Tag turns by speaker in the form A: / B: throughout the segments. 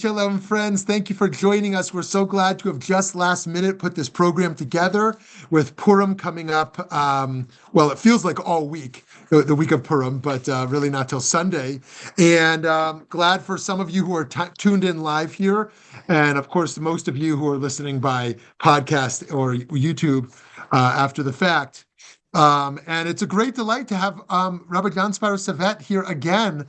A: Shalom, friends. Thank you for joining us. We're so glad to have just last minute put this program together with Purim coming up. It feels like all week, the week of Purim, but really not till Sunday. And glad for some of you who are tuned in live here. And of course, most of you who are listening by podcast or YouTube after the fact. And it's a great delight to have Rabbi Jonathan Spira-Savett here again.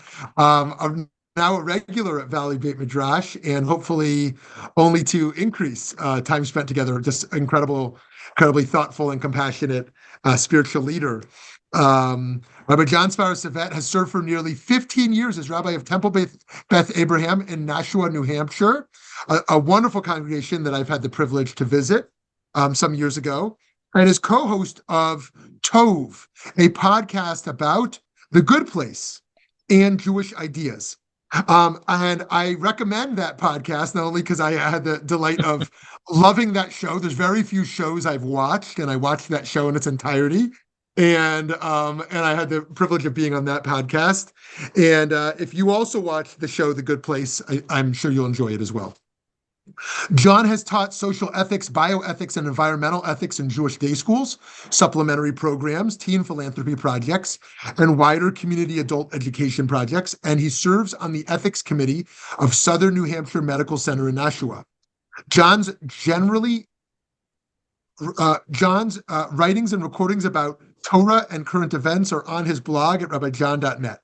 A: Now a regular at Valley Beit Midrash, and hopefully only to increase time spent together. Just incredibly thoughtful and compassionate spiritual leader. Rabbi Jonathan Spira-Savett has served for nearly 15 years as rabbi of Temple Beth Abraham in Nashua, New Hampshire, a wonderful congregation that I've had the privilege to visit some years ago, and is co-host of Tov, a podcast about the good place and Jewish ideas. And I recommend that podcast, not only because I had the delight of loving that show. There's very few shows I've watched, and I watched that show in its entirety. And I had the privilege of being on that podcast. And if you also watch the show The Good Place, I'm sure you'll enjoy it as well. Jon has taught social ethics, bioethics, and environmental ethics in Jewish day schools, supplementary programs, teen philanthropy projects, and wider community adult education projects, and he serves on the ethics committee of Southern New Hampshire Medical Center in Nashua. Jon's writings and recordings about Torah and current events are on his blog at rabbijon.net.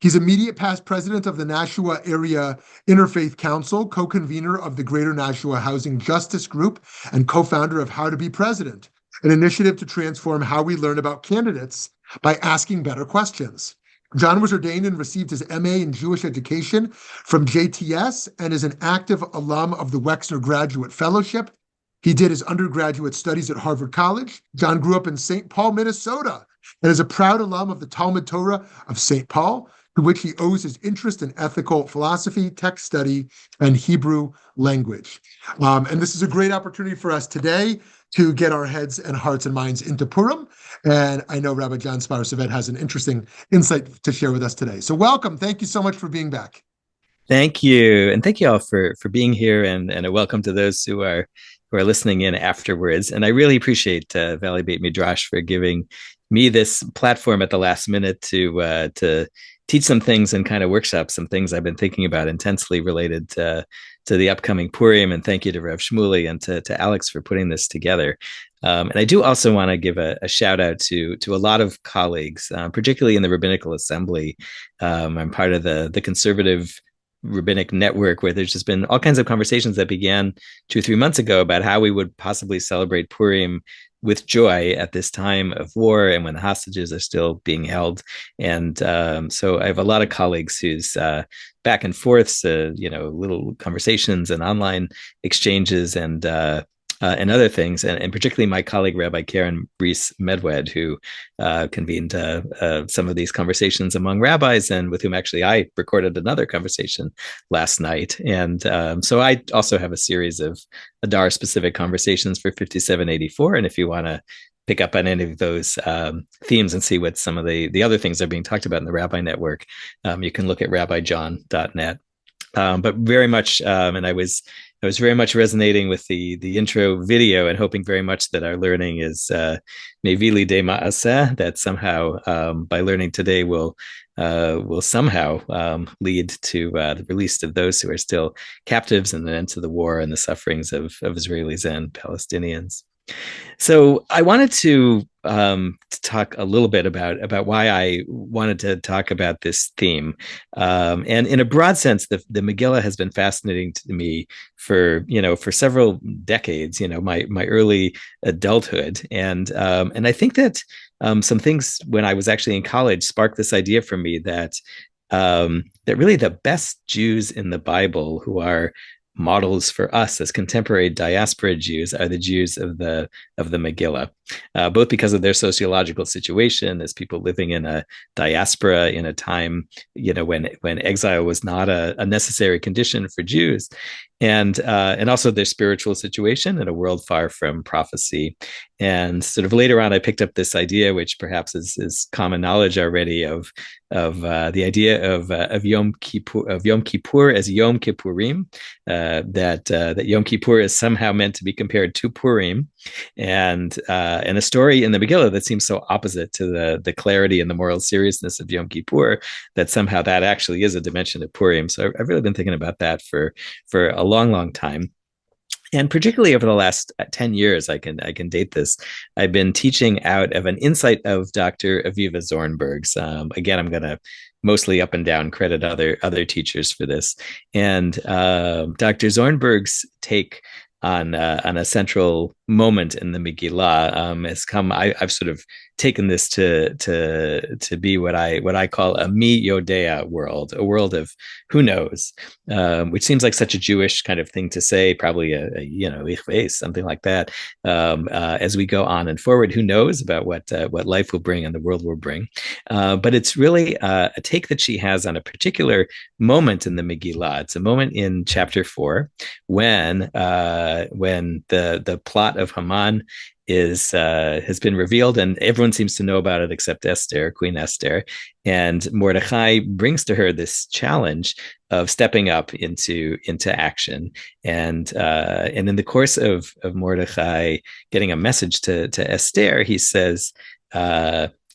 A: He's immediate past president of the Nashua Area Interfaith Council, co-convener of the Greater Nashua Housing Justice Group, and co-founder of How to Be President, an initiative to transform how we learn about candidates by asking better questions. Jon was ordained and received his MA in Jewish education from JTS and is an active alum of the Wexner Graduate Fellowship. He did his undergraduate studies at Harvard College. Jon grew up in St. Paul, Minnesota, and is a proud alum of the Talmud Torah of St. Paul, to which he owes his interest in ethical philosophy, text study, and Hebrew language. And this is a great opportunity for us today to get our heads and hearts and minds into Purim. And I know Rabbi Jonathan Spira-Savett has an interesting insight to share with us today. So welcome. Thank you so much for being back.
B: Thank you. And thank you all for being here, and a welcome to those who are listening in afterwards. And I really appreciate Valley Beit Midrash for giving me this platform at the last minute to teach some things and kind of workshop some things I've been thinking about intensely related to the upcoming Purim. And thank you to Rev Shmuley and to Alex for putting this together. And I do also want to give a shout out to a lot of colleagues, particularly in the Rabbinical Assembly. I'm part of the conservative rabbinic network, where there's just been all kinds of conversations that began 2 or 3 months ago about how we would possibly celebrate Purim with joy at this time of war and when the hostages are still being held. And so I have a lot of colleagues whose back and forths, little conversations and online exchanges and other things, and particularly my colleague, Rabbi Karen Brees Medwed, who convened some of these conversations among rabbis, and with whom actually I recorded another conversation last night. And so I also have a series of Adar-specific conversations for 5784. And if you want to pick up on any of those themes and see what some of the other things are being talked about in the Rabbi Network, you can look at rabbijon.net. But very much, and I was very much resonating with the intro video, and hoping very much that our learning is mevili de ma'aseh, that somehow by learning today will somehow lead to the release of those who are still captives, and an end to the war and the sufferings of Israelis and Palestinians. So I wanted to talk a little bit about why I wanted to talk about this theme. And in a broad sense, the Megillah has been fascinating to me for several decades, my early adulthood. And I think that some things when I was actually in college sparked this idea for me that really the best Jews in the Bible, who are models for us as contemporary diaspora Jews, are the Jews of the Megillah, both because of their sociological situation as people living in a diaspora in a time, when exile was not a necessary condition for Jews, and also their spiritual situation in a world far from prophecy. And sort of later on, I picked up this idea, which perhaps is common knowledge already, of the idea of Yom Kippur as Yom Kippurim, that Yom Kippur is somehow meant to be compared to Purim, and a story in the Megillah that seems so opposite to the clarity and the moral seriousness of Yom Kippur, that somehow that actually is a dimension of Purim. So I've really been thinking about that for a long time. And particularly over the last 10 years, I can date this. I've been teaching out of an insight of Dr. Aviva Zornberg's. Again, I'm going to mostly up and down credit other teachers for this. And Dr. Zornberg's take on a central moment in the Megillah has come. I've sort of taken this to be what I call a mi Yode'a world, a world of who knows, which seems like such a Jewish kind of thing to say, probably ich weiß, something like that. As we go on and forward, who knows about what life will bring and the world will bring. But it's really a take that she has on a particular moment in the Megillah. It's a moment in chapter 4 when the plot of Haman has been revealed, and everyone seems to know about it except Esther, Queen Esther. And Mordechai brings to her this challenge of stepping up into action. And in the course of Mordechai getting a message to Esther, he says,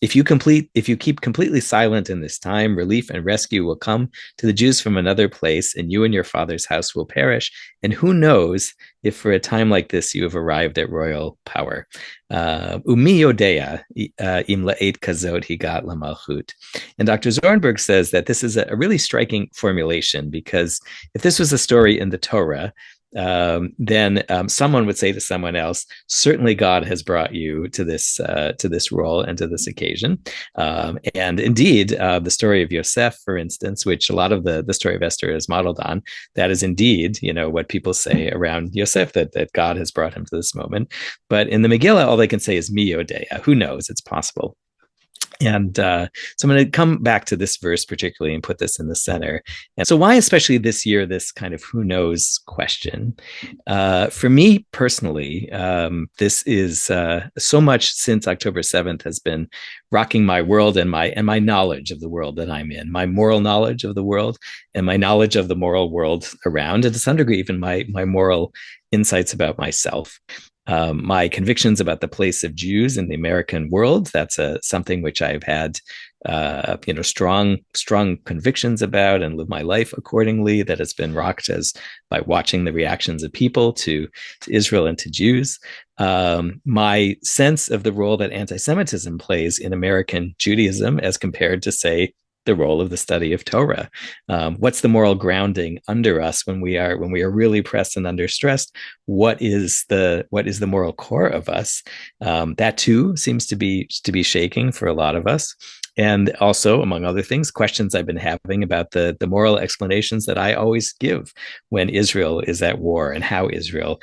B: if you keep completely silent in this time, relief and rescue will come to the Jews from another place, and you and your father's house will perish. And who knows if for a time like this you have arrived at royal power. Umi Yode'a im la'et kazot higat lamalchut. And Dr. Zornberg says that this is a really striking formulation, because if this was a story in the Torah, then someone would say to someone else, certainly God has brought you to this role and to this occasion. And indeed, the story of Yosef, for instance, which a lot of the story of Esther is modeled on, that is indeed, what people say around Yosef, that God has brought him to this moment. But in the Megillah, all they can say is mi Yode'a. Who knows? It's possible. And so I'm going to come back to this verse particularly and put this in the center. And so why, especially this year, this kind of who knows question? For me personally, this is so much since October 7th has been rocking my world and my knowledge of the world that I'm in, my moral knowledge of the world and my knowledge of the moral world around, and to some degree, even my moral insights about myself. My convictions about the place of Jews in the American world, that's something which I've had strong convictions about and live my life accordingly, that has been rocked by watching the reactions of people to Israel and to Jews. My sense of the role that anti-Semitism plays in American Judaism as compared to, say, the role of the study of Torah. What's the moral grounding under us when we are really pressed and under stress? What is the moral core of us? That too seems to be shaking for a lot of us. And also, among other things, questions I've been having about the moral explanations that I always give when Israel is at war and how Israel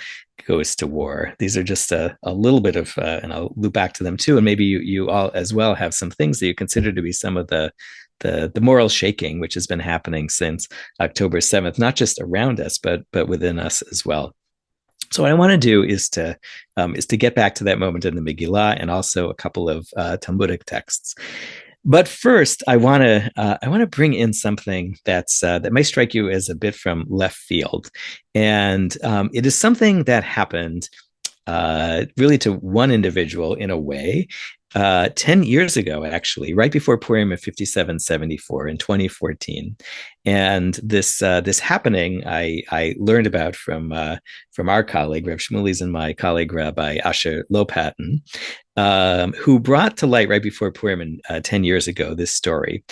B: goes to war. These are just a little bit of, and I'll loop back to them too. And maybe you all as well have some things that you consider to be some of the moral shaking, which has been happening since October 7th, not just around us, but within us as well. So what I want to do is to get back to that moment in the Megillah and also a couple of Talmudic texts. But first, I want to bring in something that may strike you as a bit from left field, and it is something that happened really to one individual in a way. 10 years ago, actually, right before Purim of 5774 in 2014. And this happening, I learned about from our colleague, Reb Shmuli's, and my colleague, Rabbi Asher Lopatin, who brought to light right before Purim 10 years ago this story.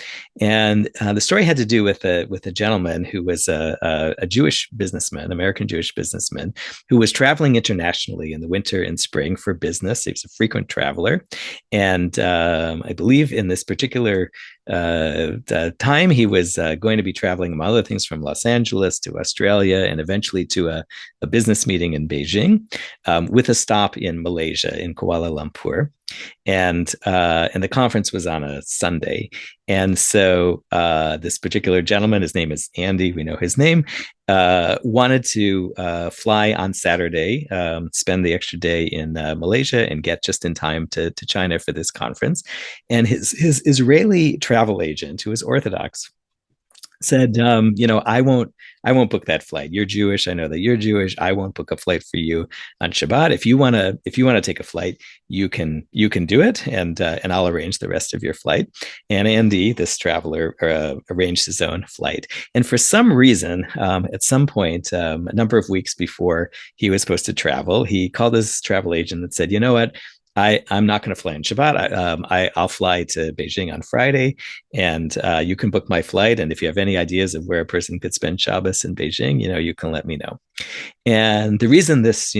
B: And the story had to do with a gentleman who was a Jewish businessman, American Jewish businessman, who was traveling internationally in the winter and spring for business. He was a frequent traveler. And I believe in this particular time, he was going to be traveling, among other things, from Los Angeles to Australia and eventually to a business meeting in Beijing, with a stop in Malaysia, in Kuala Lumpur. and the conference was on a Sunday. And so this particular gentleman, his name is Andy, we know his name, wanted to fly on Saturday, spend the extra day in Malaysia, and get just in time to China for this conference. And his Israeli travel agent, who is Orthodox, said, I won't book that flight. You're Jewish. I know that you're Jewish. I won't book a flight for you on Shabbat. If you want to take a flight, you can do it, and I'll arrange the rest of your flight. And Andy, this traveler, arranged his own flight. And for some reason, at some point, a number of weeks before he was supposed to travel, he called his travel agent and said, "You know what? I'm not going to fly on Shabbat. I'll fly to Beijing on Friday, and you can book my flight. And if you have any ideas of where a person could spend Shabbos in Beijing, you can let me know." And the reason this,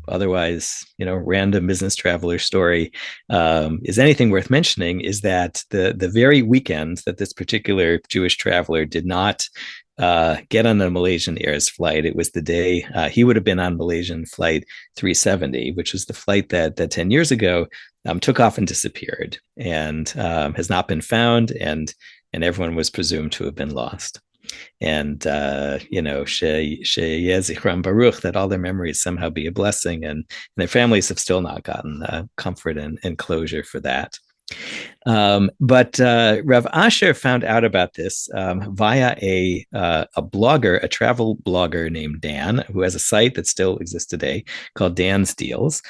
B: otherwise, random business traveler story is anything worth mentioning is that the very weekend that this particular Jewish traveler did not get on the Malaysian Air's flight, it was the day he would have been on Malaysian flight 370, which was the flight that 10 years ago took off and disappeared, and has not been found, and everyone was presumed to have been lost. And Sheyeh Zichram Baruch, that all their memories somehow be a blessing, and their families have still not gotten comfort and closure for that. But Rav Asher found out about this via a blogger, a travel blogger named Dan, who has a site that still exists today called Dan's Deals.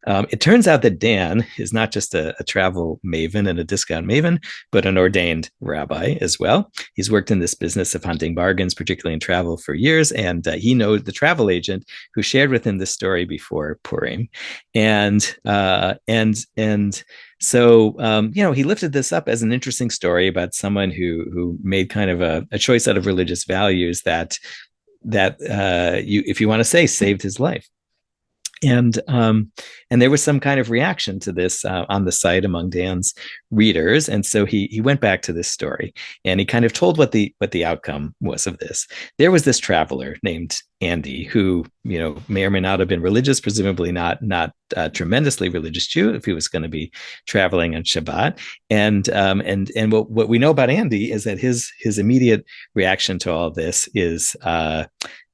B: It turns out that Dan is not just a travel maven and a discount maven, but an ordained rabbi as well. He's worked in this business of hunting bargains, particularly in travel, for years, and he knows the travel agent who shared with him this story before Purim, and so, he lifted this up as an interesting story about someone who made kind of a choice out of religious values that if you want to say, saved his life. And there was some kind of reaction to this on the site among Dan's readers, and so he went back to this story, and he kind of told what the outcome was of this. There was this traveler named Andy who may or may not have been religious, presumably not a tremendously religious Jew if he was going to be traveling on Shabbat. And what we know about Andy is that his immediate reaction to all this is,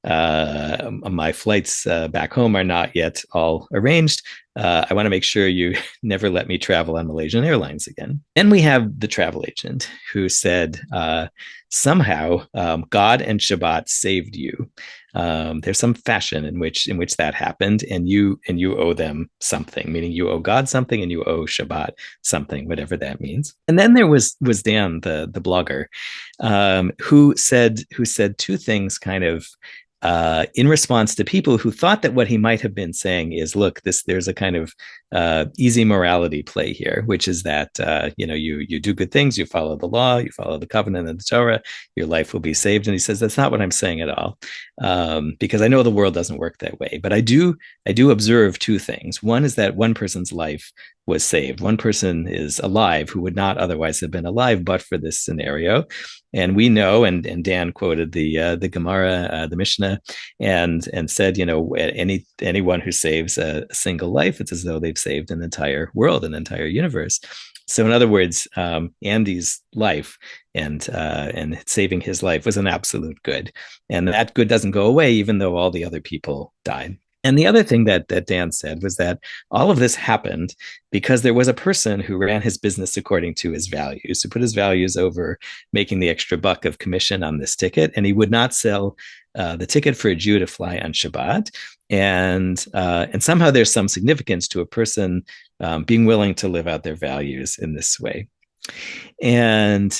B: my flights back home are not yet all arranged. I want to make sure you never let me travel on Malaysian Airlines again. And we have the travel agent who said, somehow God and Shabbat saved you. There's some fashion in which that happened, and you owe them something, meaning you owe God something and you owe Shabbat something, whatever that means. And then there was Dan, the blogger, who said two things kind of in response to people who thought that what he might have been saying is, look, there's a kind of easy morality play here, which is that you do good things, you follow the law, you follow the covenant and the Torah, your life will be saved. And he says that's not what I'm saying at all, because I know the world doesn't work that way. But I do observe two things. One is that one person's life was saved. One person is alive who would not otherwise have been alive but for this scenario. And we know, and Dan quoted the Gemara, the Mishnah, and said, anyone who saves a single life, it's as though they've saved an entire world, an entire universe. So in other words, Andy's life and saving his life was an absolute good. And that good doesn't go away, even though all the other people died. And the other thing that Dan said was that all of this happened because there was a person who ran his business according to his values, who put his values over making the extra buck of commission on this ticket. And he would not sell the ticket for a Jew to fly on Shabbat. And somehow there's some significance to a person being willing to live out their values in this way. And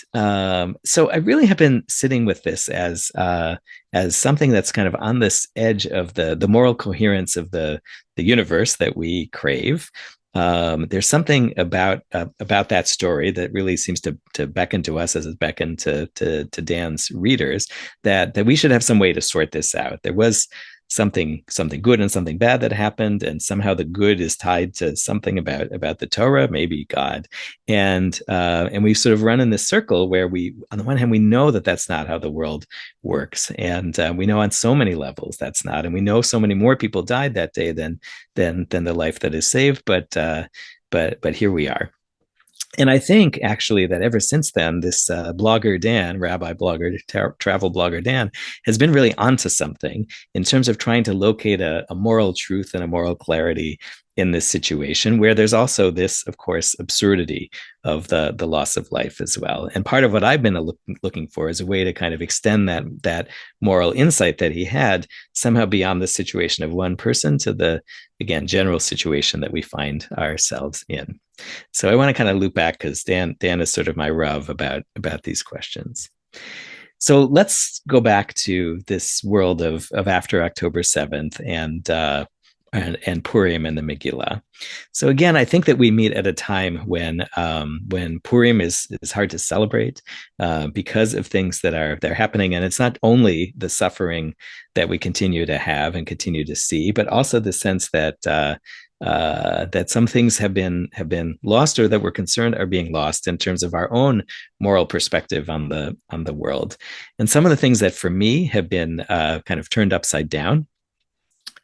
B: so I really have been sitting with this as something that's kind of on this edge of the moral coherence of the universe that we crave. There's something about that story that really seems to beckon to us, as it's beckoned to Dan's readers, that we should have some way to sort this out. There was something good and something bad that happened, and somehow the good is tied to something about the Torah, maybe God, and we sort of run in this circle where we, on the one hand, we know that that's not how the world works, and we know on so many levels that's not, and we know so many more people died that day than the life that is saved, but but here we are. And I think actually that ever since then, this blogger Dan, rabbi blogger, travel blogger Dan, has been really onto something in terms of trying to locate a moral truth and a moral clarity in this situation, where there's also this, of course, absurdity of the loss of life as well. And part of what I've been looking for is a way to kind of extend that moral insight that he had somehow beyond the situation of one person to the, again, general situation that we find ourselves in. So I want to kind of loop back because Dan is sort of my Rav about these questions. So let's go back to this world of after October 7th and Purim and the Megillah. So again, I think that we meet at a time when Purim is hard to celebrate because of things that are happening, and it's not only the suffering that we continue to have and continue to see, but also the sense that that some things have been lost, or that we're concerned are being lost in terms of our own moral perspective on the world. And some of the things that for me have been kind of turned upside down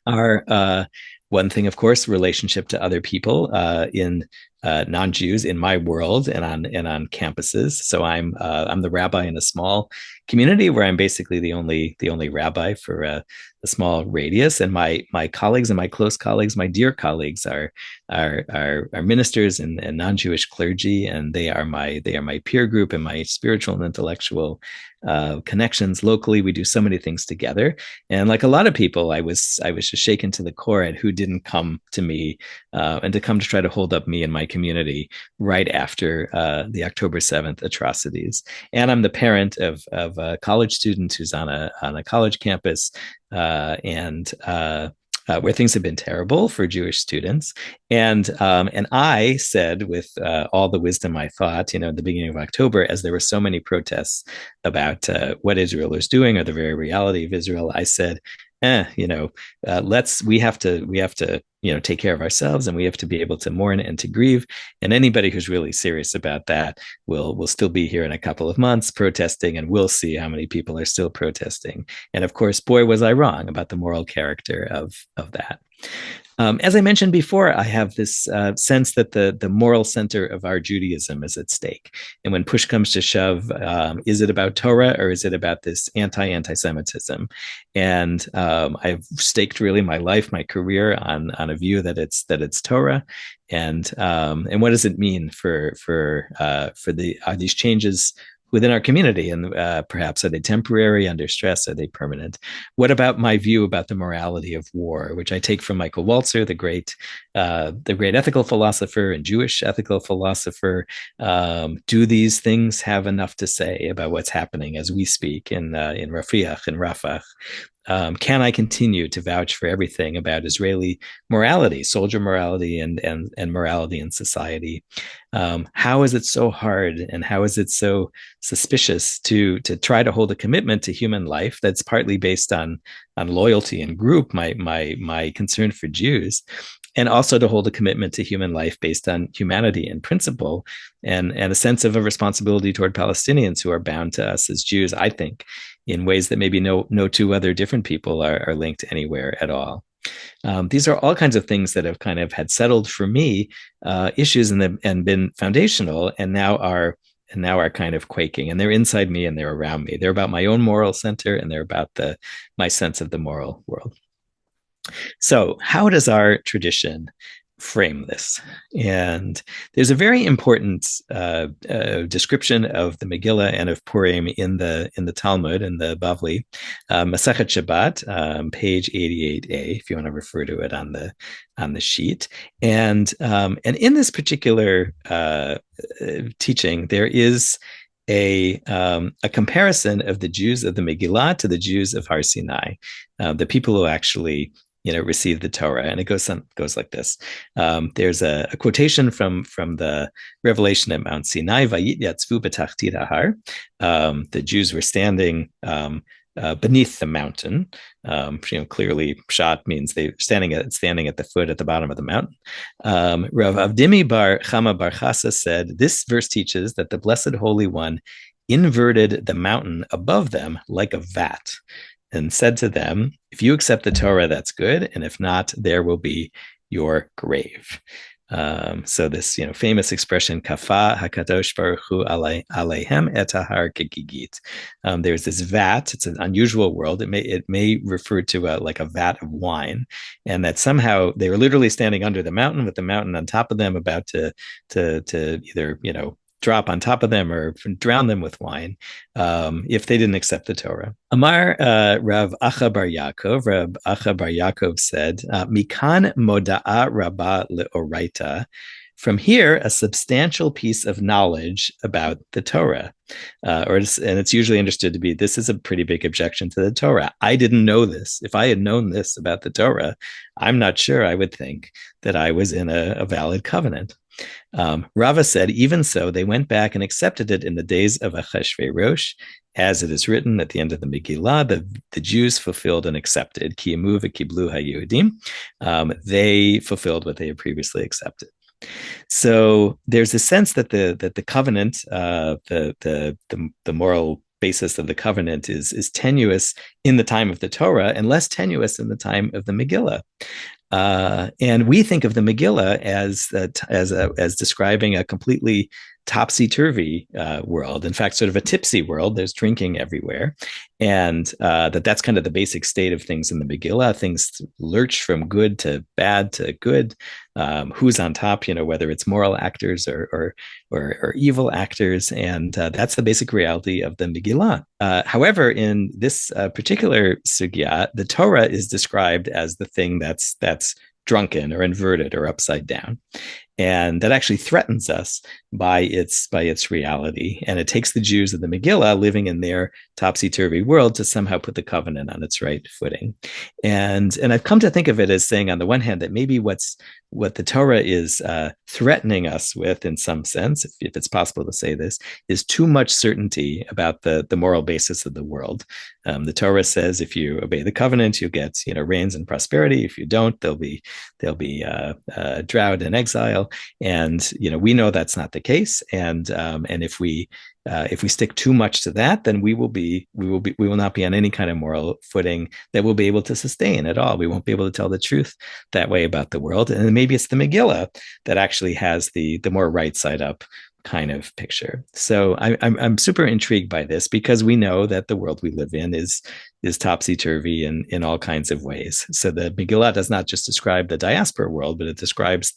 B: are one thing, of course, relationship to other people in non-Jews in my world and on campuses. So I'm the rabbi in a small community where I'm basically the only rabbi for a small radius, and my colleagues and my close colleagues, my dear colleagues, are ministers and non-Jewish clergy, and they are my peer group and my spiritual and intellectual connections locally. We do so many things together, and like a lot of people, I was just shaken to the core at who didn't come to me and to come to try to hold up me and my community right after the October 7th atrocities. And I'm the parent of a college student who's on a college campus where things have been terrible for Jewish students. And I said, with all the wisdom I thought, at the beginning of October, as there were so many protests about what Israel is doing or the very reality of Israel, I said, we have to take care of ourselves, and we have to be able to mourn and to grieve. And anybody who's really serious about that will still be here in a couple of months protesting, and we'll see how many people are still protesting. And of course, boy, was I wrong about the moral character of that. As I mentioned before, I have this sense that the moral center of our Judaism is at stake. And when push comes to shove, is it about Torah, or is it about this anti-Semitism? And I've staked really my life, my career on a view that it's Torah. And what does it mean for these changes within our community? And perhaps, are they temporary, under stress? Are they permanent? What about my view about the morality of war, which I take from Michael Walzer, the great ethical philosopher and Jewish ethical philosopher? Do these things have enough to say about what's happening as we speak in Rafiach and Rafah? Can I continue to vouch for everything about Israeli morality, soldier morality, and morality in society? How is it so hard, and how is it so suspicious to try to hold a commitment to human life that's partly based on loyalty and group, my concern for Jews, and also to hold a commitment to human life based on humanity and principle, and a sense of a responsibility toward Palestinians who are bound to us as Jews, I think, in ways that maybe no two other different people are linked anywhere at all. These are all kinds of things that have kind of had settled for me issues and been foundational, and now are kind of quaking, and they're inside me and they're around me. They're about my own moral center, and they're about my sense of the moral world. So how does our tradition frame this? And there's a very important description of the Megillah and of Purim in the Talmud, in the Bavli, Masechet Shabbat, page 88a, if you want to refer to it on the sheet. And in this particular teaching, there is a comparison of the Jews of the Megillah to the Jews of Har Sinai, the people who actually receive the Torah. And it goes like this. There's a quotation from the revelation at Mount Sinai, Vayit yatzvu b'tachtit hahar. The Jews were standing beneath the mountain. Clearly pshat means they're standing at the foot, at the bottom of the mountain. Rav Avdimi bar Chama bar Chasa said, this verse teaches that the Blessed Holy One inverted the mountain above them like a vat, and said to them, if you accept the Torah, that's good, and if not, there will be your grave. So this, famous expression, "Kafa hakadosh baruch hu aleihem et har kegigit." There's this vat. It's an unusual word. It may refer to like a vat of wine, and that somehow they were literally standing under the mountain with the mountain on top of them, about to either drop on top of them or drown them with wine, if they didn't accept the Torah. Amar Rav Acha Bar Yaakov. Rav Acha Bar Yaakov said, "Mikan moda'a rabba leoraita." From here, a substantial piece of knowledge about the Torah, and it's usually understood to be, this is a pretty big objection to the Torah. I didn't know this. If I had known this about the Torah, I'm not sure I would think that I was in a valid covenant. Rava said, even so, they went back and accepted it in the days of Achashverosh, as it is written at the end of the Megillah. The Jews fulfilled and accepted. Kiyamu v'kiblu haYehudim. They fulfilled what they had previously accepted. So there's a sense that the covenant, the moral basis of the covenant is tenuous in the time of the Torah and less tenuous in the time of the Megillah. And we think of the Megillah as describing a completely topsy-turvy world. In fact, sort of a tipsy world. There's drinking everywhere, and that's kind of the basic state of things in the Megillah. Things lurch from good to bad to good. Who's on top? Whether it's moral actors or evil actors, and that's the basic reality of the Megillah. However, in this particular sugya, the Torah is described as the thing that's drunken or inverted or upside down. And that actually threatens us by its reality. And it takes the Jews of the Megillah living in their topsy-turvy world to somehow put the covenant on its right footing. And I've come to think of it as saying, on the one hand, that maybe what the Torah is threatening us with, in some sense, if it's possible to say this, is too much certainty about the moral basis of the world. The Torah says, if you obey the covenant, you get rains and prosperity. If you don't, there'll be drought and exile. And we know that's not the case. And if we stick too much to that, then we will not be on any kind of moral footing that we'll be able to sustain at all. We won't be able to tell the truth that way about the world. And maybe it's the Megillah that actually has the more right side up kind of picture. So I'm super intrigued by this, because we know that the world we live in is topsy-turvy in all kinds of ways. So the Megillah does not just describe the diaspora world, but it describes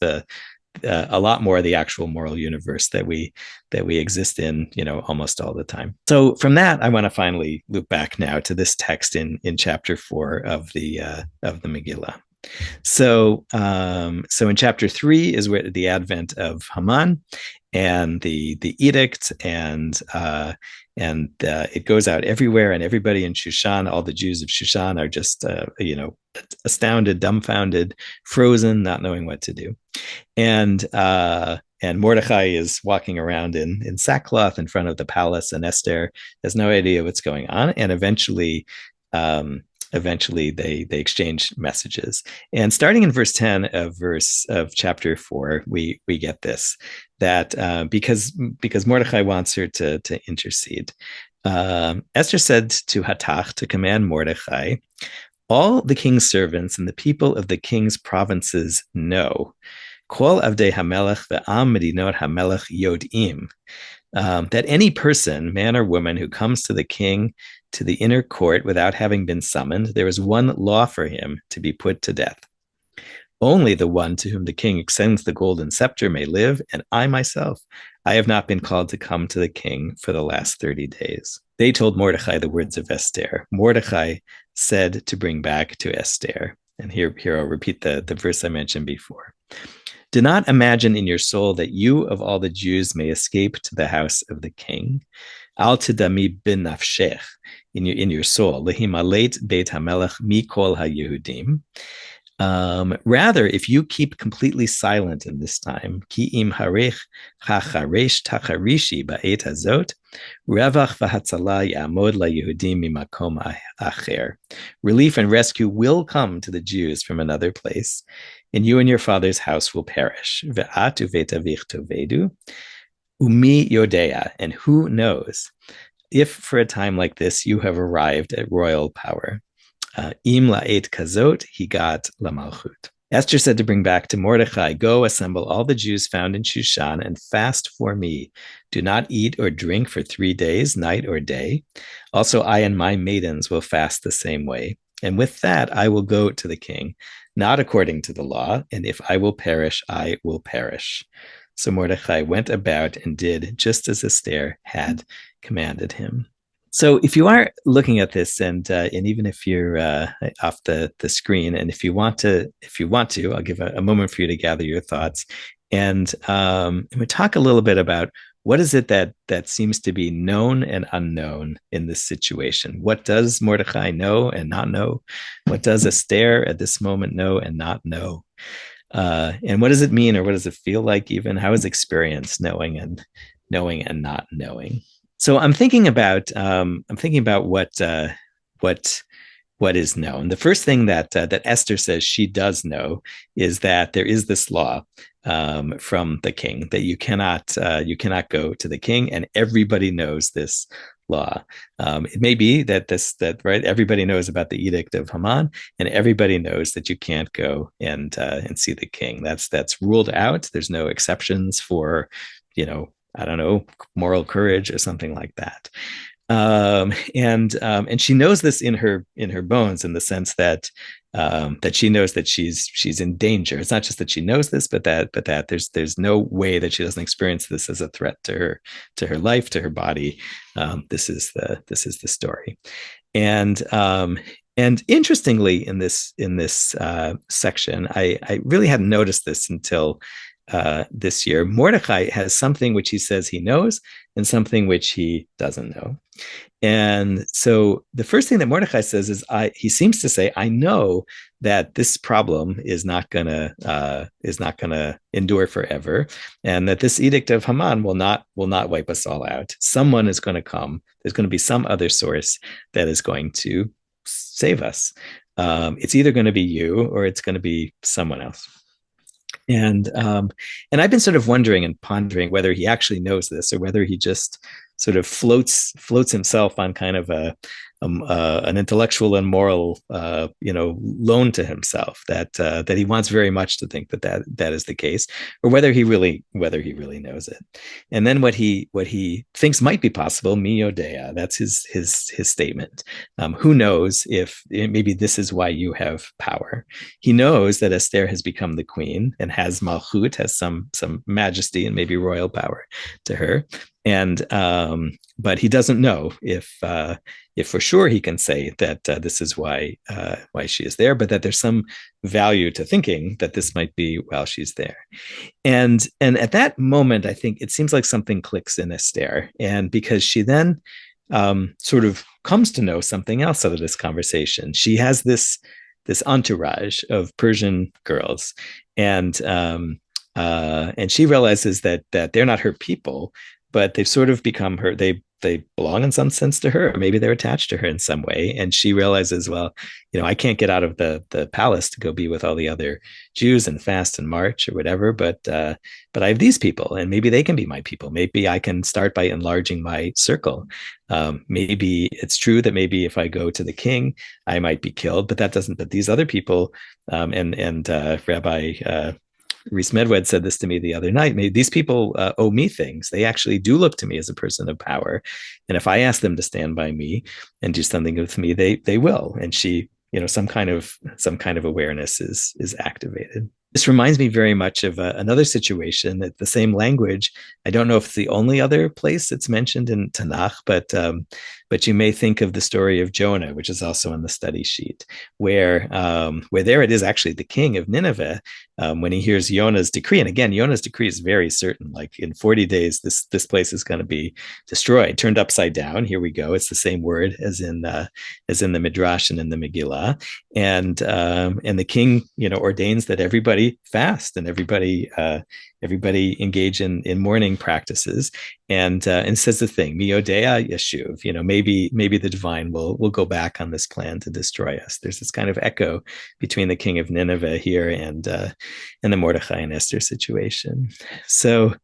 B: a lot more of the actual moral universe that we exist in, almost all the time. So from that, I want to finally loop back now to this text in chapter 4 of the Megillah. So in chapter 3 is where the advent of Haman and the edict, and it goes out everywhere, and everybody in Shushan, all the Jews of Shushan, are just astounded, dumbfounded, frozen, not knowing what to do. And Mordechai is walking around in sackcloth in front of the palace, and Esther has no idea what's going on. And eventually they exchange messages. And starting in verse 10 of chapter 4, we get this, that because Mordechai wants her to intercede. Esther said to Hatach to command Mordechai, all the king's servants and the people of the king's provinces know, Kol avdei hamelech ve'am medinot hamelech yod'im, that any person, man or woman, who comes to the king to the inner court without having been summoned, there is one law for him: to be put to death. Only the one to whom the king extends the golden scepter may live, and I myself, I have not been called to come to the king for the last 30 days. They told Mordechai the words of Esther. Mordechai said to bring back to Esther. And here I'll repeat the verse I mentioned before. Do not imagine in your soul that you of all the Jews may escape to the house of the king. Al tidami bin nafshech, in your soul, lehimalet beit hamelech mikol haYehudim. Rather, if you keep completely silent in this time, ki im harech hacharesh tacharishi ba'et hazot, revach v'hatzala ya'amod laYehudim mimakom acher. Relief and rescue will come to the Jews from another place, and you and your father's house will perish. Ve'at uvet avich tovedu, umi Yode'a, and who knows if for a time like this you have arrived at royal power. Im la'et kazot higat lamalchut. Esther said to bring back to Mordechai, "Go, assemble all the Jews found in Shushan and fast for me. Do not eat or drink for 3 days, night or day. Also, I and my maidens will fast the same way. And with that, I will go to the king, not according to the law. And if I will perish, I will perish." So Mordechai went about and did just as Esther had commanded him. So if you are looking at this, and even if you're off the screen, and if you want to, I'll give a moment for you to gather your thoughts, and we talk a little bit about what is it that seems to be known and unknown in this situation. What does Mordechai know and not know? What does Esther at this moment know and not know? And what does it mean, or what does it feel like? Even how is experience knowing and not knowing? So I'm thinking about what is known. The first thing that Esther says she does know is that there is this law from the king that you cannot go to the king, and everybody knows this law. It may be that right, everybody knows about the edict of Haman, and everybody knows that you can't go and see the king. That's ruled out. There's no exceptions for, I don't know, moral courage or something like that. And she knows this in her bones, in the sense that she knows that she's in danger. It's not just that she knows this, but that there's no way that she doesn't experience this as a threat to her life, to her body. This is the story. And interestingly, in this section, I really hadn't noticed this until this year. Mordechai has something which he says he knows and something which he doesn't know. And so the first thing that Mordechai says is, he seems to say, I know that this problem is not gonna endure forever, and that this edict of Haman will not wipe us all out. Someone is going to come. There's going to be some other source that is going to save us. It's either going to be you or it's going to be someone else. And I've been sort of wondering and pondering whether he actually knows this, or whether he just sort of floats himself on kind of an intellectual and moral loan to himself, that he wants very much to think that is the case, or whether he really knows it. And then what he thinks might be possible, mi Yode'a, that's his statement. Who knows if maybe this is why you have power. He knows that Esther has become the queen and has malchut, has some majesty and maybe royal power to her. And but he doesn't know if for sure he can say that this is why she is there, but that there's some value to thinking that this might be while she's there. And at that moment, I think it seems like something clicks in Esther, and because she then sort of comes to know something else out of this conversation. She has this entourage of Persian girls, and she realizes that they're not her people, but they've sort of become her. They belong in some sense to her. Or maybe they're attached to her in some way. And she realizes, well, I can't get out of the palace to go be with all the other Jews and fast and march or whatever. But I have these people, and maybe they can be my people. Maybe I can start by enlarging my circle. Maybe it's true that maybe if I go to the king, I might be killed. But But these other people, and Rabbi Reese Medved said this to me the other night. Maybe these people owe me things. They actually do look to me as a person of power, and if I ask them to stand by me and do something with me, they will. And she, some kind of awareness is activated. This reminds me very much of another situation, that the same language. I don't know if it's the only other place it's mentioned in Tanakh, but you may think of the story of Jonah, which is also on the study sheet, where there it is actually the king of Nineveh, when he hears Jonah's decree. And again, Jonah's decree is very certain, like in 40 days, this place is going to be destroyed, turned upside down. Here we go. It's the same word as in the midrash and in the Megillah. And the king, ordains that everybody fast and everybody everybody engage in mourning practices, and says the thing, Mi Yode'a Yeshuv, maybe the divine will go back on this plan to destroy us. There's this kind of echo between the king of Nineveh here and the Mordechai and Esther situation. So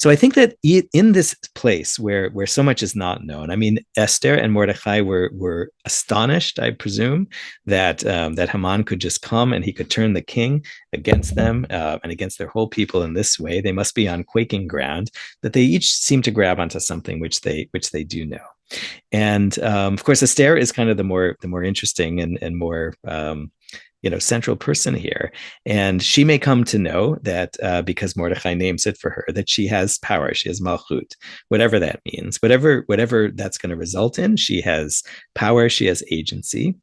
B: I think that in this place where so much is not known, I mean, Esther and Mordechai were astonished, I presume, that Haman could just come and he could turn the king against them and against their whole people in this way. They must be on quaking ground, that they each seem to grab onto something which they do know. And of course, Esther is kind of the more interesting and more central person here. And she may come to know that because Mordechai names it for her, that she has power, she has malchut, whatever that means, whatever that's going to result in, she has power, she has agency.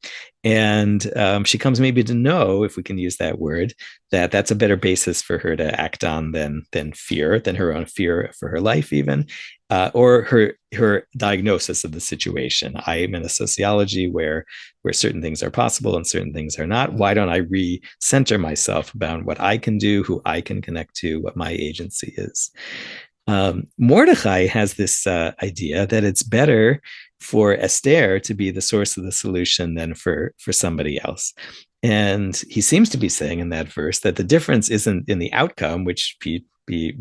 B: And she comes maybe to know, if we can use that word, that that's a better basis for her to act on than fear, than her own fear for her life even, or her diagnosis of the situation. I am in a sociology where certain things are possible and certain things are not. Why don't I re-center myself about what I can do, who I can connect to, what my agency is? Mordechai has this idea that it's better for Esther to be the source of the solution than for somebody else. And he seems to be saying in that verse that the difference isn't in the outcome, which he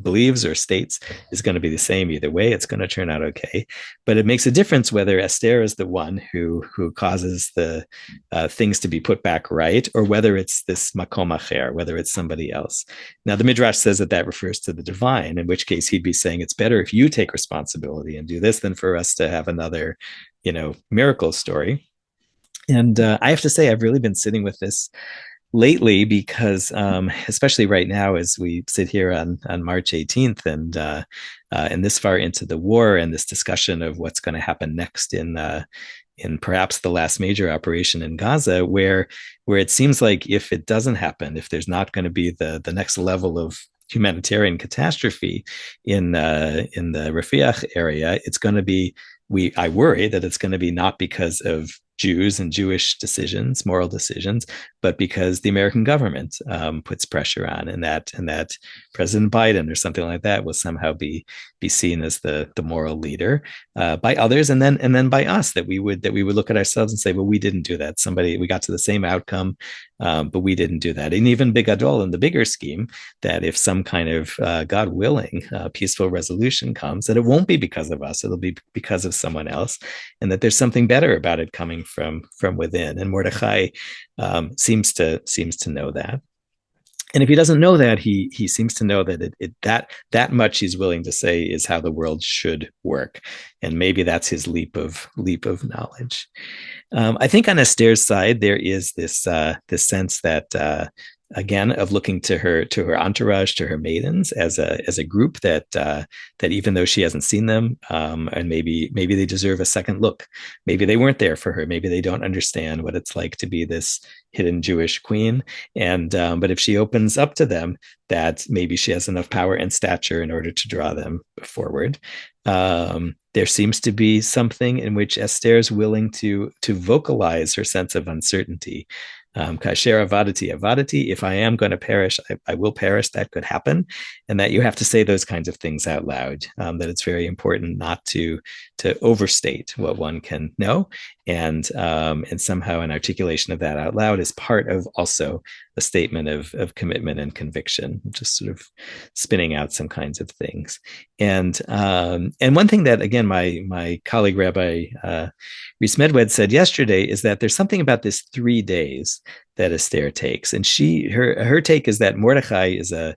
B: believes or states is going to be the same either way. It's going to turn out okay. But it makes a difference whether Esther is the one who causes the things to be put back right, or whether it's this makom acher, whether it's somebody else. Now, the Midrash says that refers to the divine, in which case he'd be saying it's better if you take responsibility and do this than for us to have another, miracle story. And I have to say, I've really been sitting with this lately because, especially right now, as we sit here on March 18th and this far into the war and this discussion of what's going to happen next in perhaps the last major operation in Gaza, where it seems like if it doesn't happen, if there's not going to be the next level of humanitarian catastrophe in the Rafiah area, it's going to be, I worry that it's going to be not because of Jews and Jewish decisions, moral decisions, but because the American government puts pressure on, and that President Biden or something like that will somehow be seen as the moral leader by others, and then by us, that we would look at ourselves and say, well, we didn't do that. We got to the same outcome, but we didn't do that. And even Bigadol, in the bigger scheme, that if some kind of God willing peaceful resolution comes, that it won't be because of us, it'll be because of someone else, and that there's something better about it coming from within. And Mordechai seems to know that. And if he doesn't know that, he seems to know that that much he's willing to say is how the world should work, and maybe that's his leap of knowledge. I think on Esther's side there is this sense that again, of looking to her entourage, to her maidens as a group that even though she hasn't seen them, and maybe they deserve a second look. Maybe they weren't there for her. Maybe they don't understand what it's like to be this hidden Jewish queen. And but if she opens up to them, that maybe she has enough power and stature in order to draw them forward. There seems to be something in which Esther is willing to vocalize her sense of uncertainty. Kasher avadati, if I am going to perish, I will perish. That could happen, and that you have to say those kinds of things out loud. That it's very important not to overstate what one can know, and somehow an articulation of that out loud is part of also a statement of commitment and conviction, just sort of spinning out some kinds of things. And one thing that, again, my colleague Rabbi Rees Medved said yesterday is that there's something about this 3 days that Esther takes, and her take is that Mordechai is a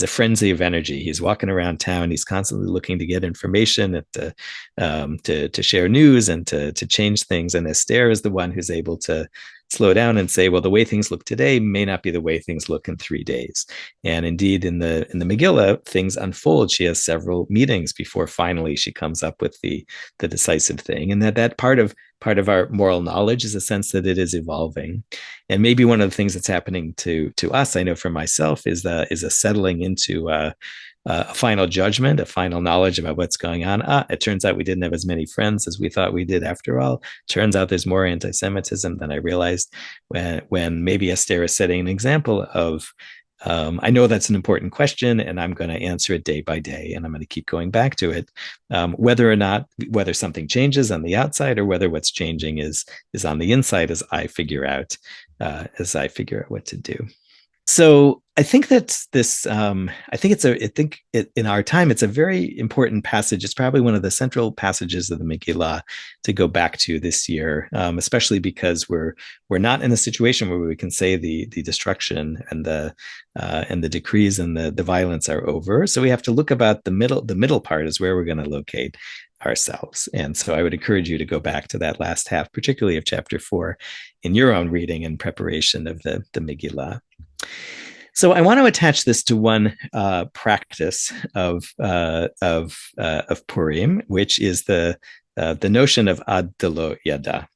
B: frenzy of energy. He's walking around town. He's constantly looking to get information and to share news and to change things. And Esther is the one who's able to slow down and say, well, the way things look today may not be the way things look in 3 days. And indeed, in the Megillah, things unfold. She has several meetings before finally she comes up with the decisive thing. And that part of our moral knowledge is a sense that it is evolving. And maybe one of the things that's happening to us, I know for myself, is a settling into a final judgment, a final knowledge about what's going on. It turns out we didn't have as many friends as we thought we did after all. Turns out there's more anti-Semitism than I realized, when maybe Esther is setting an example of I know that's an important question, and I'm going to answer it day by day, and I'm going to keep going back to it, whether something changes on the outside or whether what's changing is on the inside as I figure out what to do. So I think that this, in our time, it's a very important passage. It's probably one of the central passages of the Megillah to go back to this year, especially because we're not in a situation where we can say the destruction and the decrees and the violence are over. So we have to look about the middle part is where we're going to locate ourselves. And so I would encourage you to go back to that last half, particularly of chapter 4, in your own reading and preparation of the Megillah. So I want to attach this to one practice of Purim, which is the notion of ad delo yada,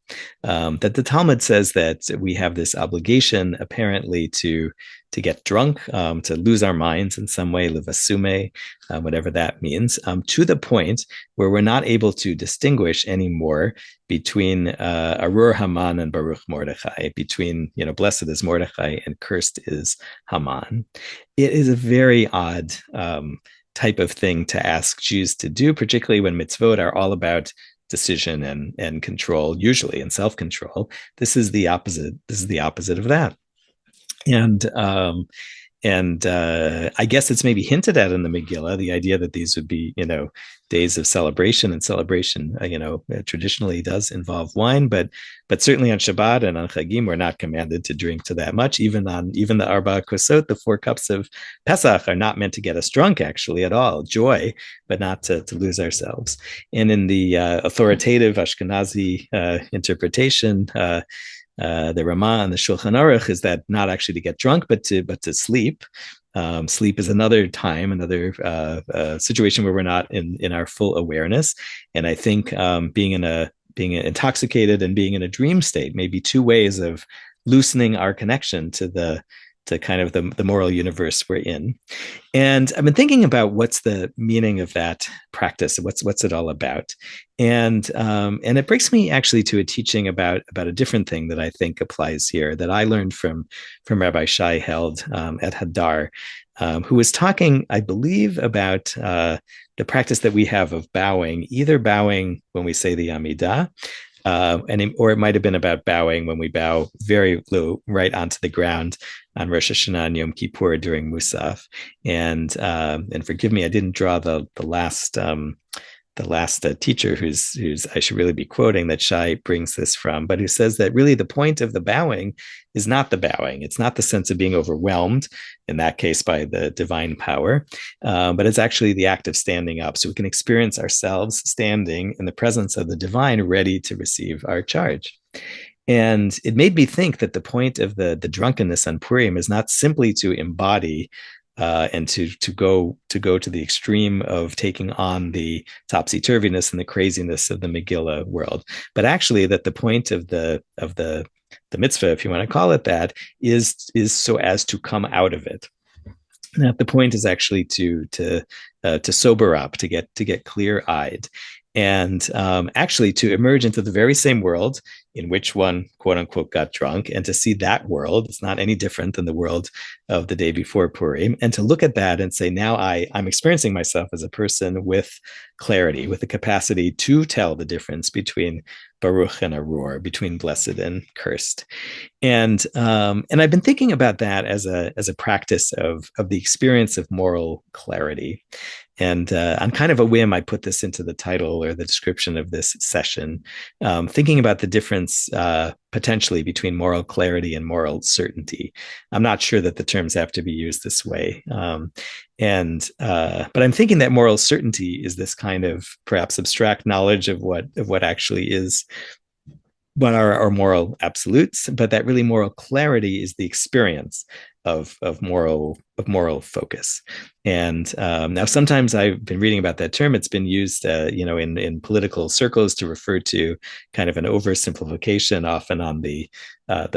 B: that the Talmud says that we have this obligation, apparently, to get drunk, to lose our minds in some way, levasume, whatever that means, to the point where we're not able to distinguish anymore between Arur Haman and Baruch Mordechai, between, blessed is Mordechai and cursed is Haman. It is a very odd type of thing to ask Jews to do, particularly when mitzvot are all about decision and control, usually, and self-control. This is the opposite. This is the opposite of that. And I guess it's maybe hinted at in the Megillah, the idea that these would be, days of celebration, and celebration, traditionally does involve wine, but certainly on Shabbat and on Chagim, we're not commanded to drink to that much. Even the Arba Kosot, the 4 cups of Pesach, are not meant to get us drunk, actually, at all. Joy, but not to lose ourselves. And in the authoritative Ashkenazi interpretation, the Ramah and the Shulchan Aruch is that not actually to get drunk, but to sleep. Sleep is another time, another situation where we're not in our full awareness. And I think being intoxicated and being in a dream state may be 2 ways of loosening our connection to kind of the moral universe we're in. And I've been thinking about what's the meaning of that practice, what's it all about, and it brings me actually to a teaching about a different thing that I think applies here, that I learned from Rabbi Shai Held at Hadar, who was talking, I believe, about the practice that we have of bowing, either bowing when we say the Amidah, or it might have been about bowing when we bow very low, right onto the ground on Rosh Hashanah and Yom Kippur during Musaf. And forgive me, I didn't draw the last teacher who's I should really be quoting, that Shai brings this from, but who says that really the point of the bowing is not the bowing. It's not the sense of being overwhelmed, in that case by the divine power, but it's actually the act of standing up. So we can experience ourselves standing in the presence of the divine, ready to receive our charge. And it made me think that the point of the drunkenness on Purim is not simply to embody and to go to the extreme of taking on the topsy-turviness and the craziness of the Megillah world, but actually that the point of the mitzvah, if you want to call it that, is so as to come out of it. And that the point is actually to sober up, to get clear-eyed, and actually to emerge into the very same world in which one, quote unquote, got drunk, and to see that world. It's not any different than the world of the day before Purim, and to look at that and say, now I'm experiencing myself as a person with clarity, with the capacity to tell the difference between Baruch and Arur, between blessed and cursed. And I've been thinking about that as a practice of the experience of moral clarity. And on kind of a whim, I put this into the title or the description of this session, thinking about the difference potentially between moral clarity and moral certainty. I'm not sure that the terms have to be used this way. But I'm thinking that moral certainty is this kind of perhaps abstract knowledge of what actually is, what are our moral absolutes, but that really moral clarity is the experience of moral focus. And now sometimes I've been reading about that term. It's been used, in political circles to refer to kind of an oversimplification, often on the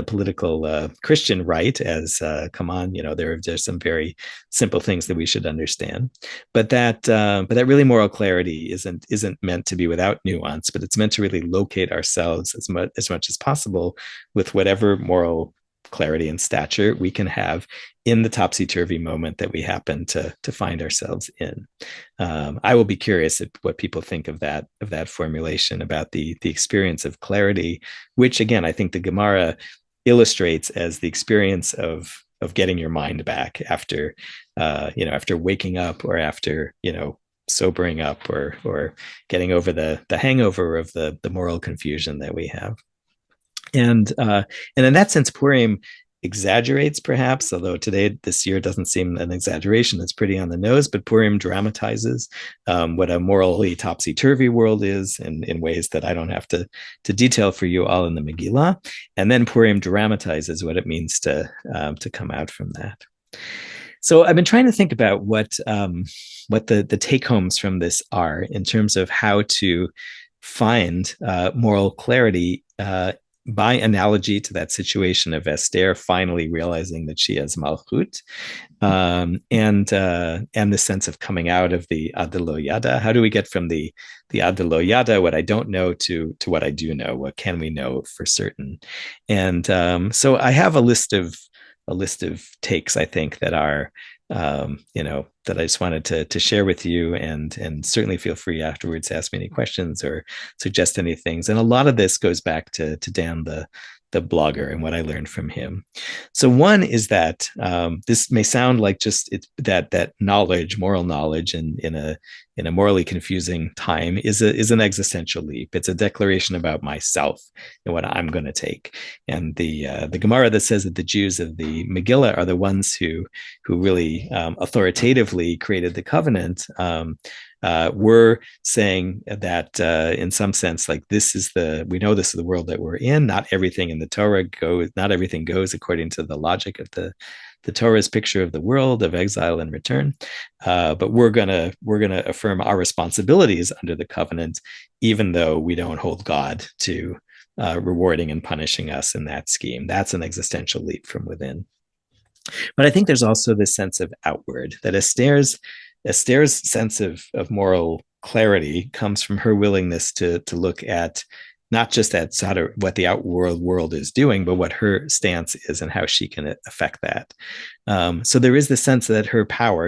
B: political Christian right, as come on, there's some very simple things that we should understand. But that really moral clarity isn't meant to be without nuance, but it's meant to really locate ourselves as much as possible with whatever moral clarity and stature we can have in the topsy-turvy moment that we happen to find ourselves in. I will be curious at what people think of that formulation about the experience of clarity, which again I think the Gemara illustrates as the experience of getting your mind back after after waking up, or after sobering up, or getting over the hangover of the moral confusion that we have. And in that sense, Purim exaggerates, perhaps, although this year doesn't seem an exaggeration. It's pretty on the nose, but Purim dramatizes what a morally topsy-turvy world is in ways that I don't have to detail for you all in the Megillah. And then Purim dramatizes what it means to come out from that. So I've been trying to think about what the take-homes from this are in terms of how to find moral clarity by analogy to that situation of Esther finally realizing that she has malchut, and the sense of coming out of the ad lo yada. How do we get from the ad lo yada, what I don't know, to what I do know? What can we know for certain? And so I have a list of takes, I think, that are that I just wanted to share with you, and certainly feel free afterwards to ask me any questions or suggest any things. And a lot of this goes back to Dan, the blogger, and what I learned from him. So one is that this may sound like just that knowledge, moral knowledge, in a morally confusing time is an existential leap. It's a declaration about myself and what I'm going to take. And the Gemara that says that the Jews of the Megillah are the ones who really authoritatively created the covenant, we're saying that in some sense, like we know this is the world that we're in. Not everything in the Torah not everything goes according to the logic of the Torah's picture of the world of exile and return. But we're gonna affirm our responsibilities under the covenant, even though we don't hold God to rewarding and punishing us in that scheme. That's an existential leap from within. But I think there's also this sense of outward, that Esther's sense of moral clarity comes from her willingness to look at not just at what the outward world is doing, but what her stance is and how she can affect that. So there is the sense that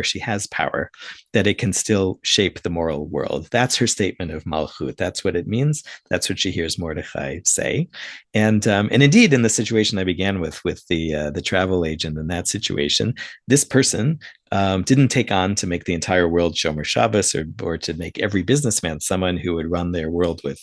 B: she has power, that it can still shape the moral world. That's her statement of malchut. That's what it means. That's what she hears Mordechai say. And indeed, in the situation I began with the travel agent, in that situation, this person didn't take on to make the entire world Shomer Shabbos, or to make every businessman someone who would run their world with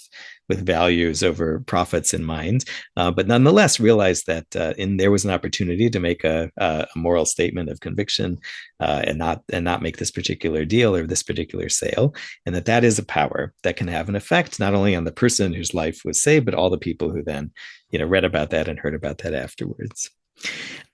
B: values over profits in mind, but nonetheless realized that there was an opportunity to make a moral statement of conviction, and not make this particular deal or this particular sale, and that is a power that can have an effect not only on the person whose life was saved, but all the people who then read about that and heard about that afterwards.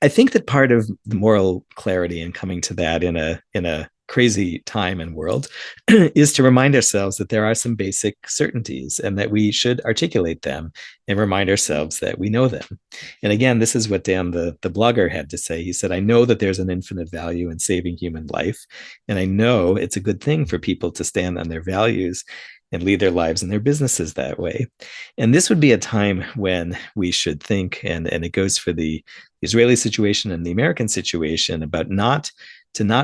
B: I think that part of the moral clarity and coming to that in a crazy time and world is to remind ourselves that there are some basic certainties, and that we should articulate them and remind ourselves that we know them. And again, this is what Dan, the blogger, had to say. He said, I know that there's an infinite value in saving human life, and I know it's a good thing for people to stand on their values and lead their lives and their businesses that way. And this would be a time when we should think, and it goes for the Israeli situation and the American situation, about not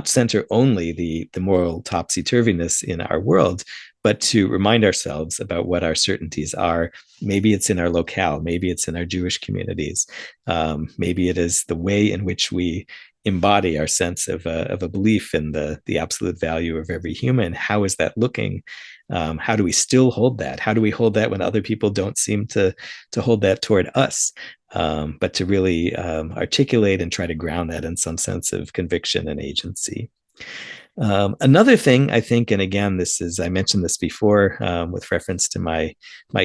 B: center only the moral topsy-turviness in our world, but to remind ourselves about what our certainties are. Maybe it's in our locale, maybe it's in our Jewish communities, maybe it is the way in which we embody our sense of a belief in the absolute value of every human. How is that looking? How do we still hold that? How do we hold that when other people don't seem to hold that toward us? But to really articulate and try to ground that in some sense of conviction and agency. Another thing, I think, and again, I mentioned this before with reference to my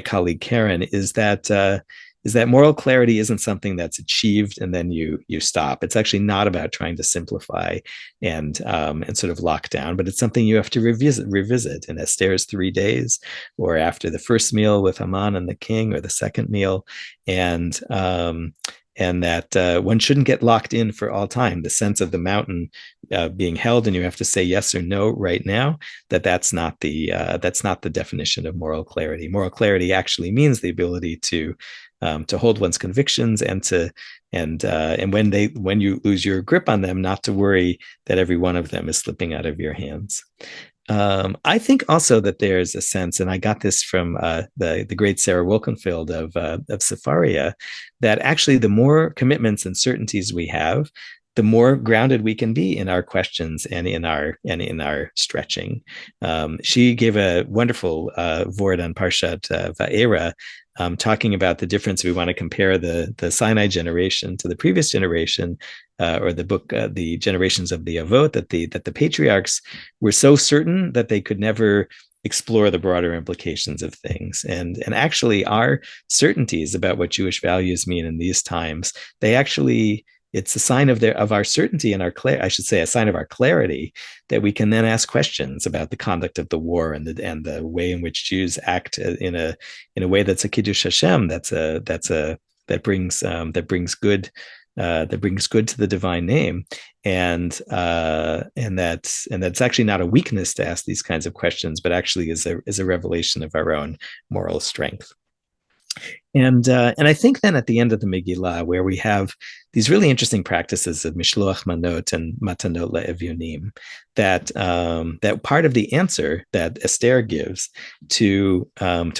B: colleague Karen, is that moral clarity isn't something that's achieved and then you stop. It's actually not about trying to simplify and sort of lock down, but it's something you have to revisit in Esther's 3 days, or after the first meal with Haman and the king, or the second meal, and that one shouldn't get locked in for all time. The sense of the mountain being held, and you have to say yes or no right now. That's not the definition of moral clarity. Moral clarity actually means the ability to hold one's convictions and to and when you lose your grip on them, not to worry that every one of them is slipping out of your hands. I think also that there's a sense, and I got this from the great Sarah Wilkenfeld of Sepharia, that actually the more commitments and certainties we have, the more grounded we can be in our questions and in our stretching. She gave a wonderful vort on Parshat Va'era, talking about the difference. We want to compare the Sinai generation to the previous generation, or the generations of the Avot, that the patriarchs were so certain that they could never explore the broader implications of things. And actually our certainties about what Jewish values mean in these times, it's a sign of our certainty and I should say a sign of our clarity, that we can then ask questions about the conduct of the war and the way in which Jews act in a way that's a kiddush Hashem, that brings good to the divine name, and that's actually not a weakness to ask these kinds of questions, but actually is a revelation of our own moral strength. And I think then at the end of the Megillah, where we have these really interesting practices of mishloach manot and matanot le'evyonim, that part of the answer that Esther gives to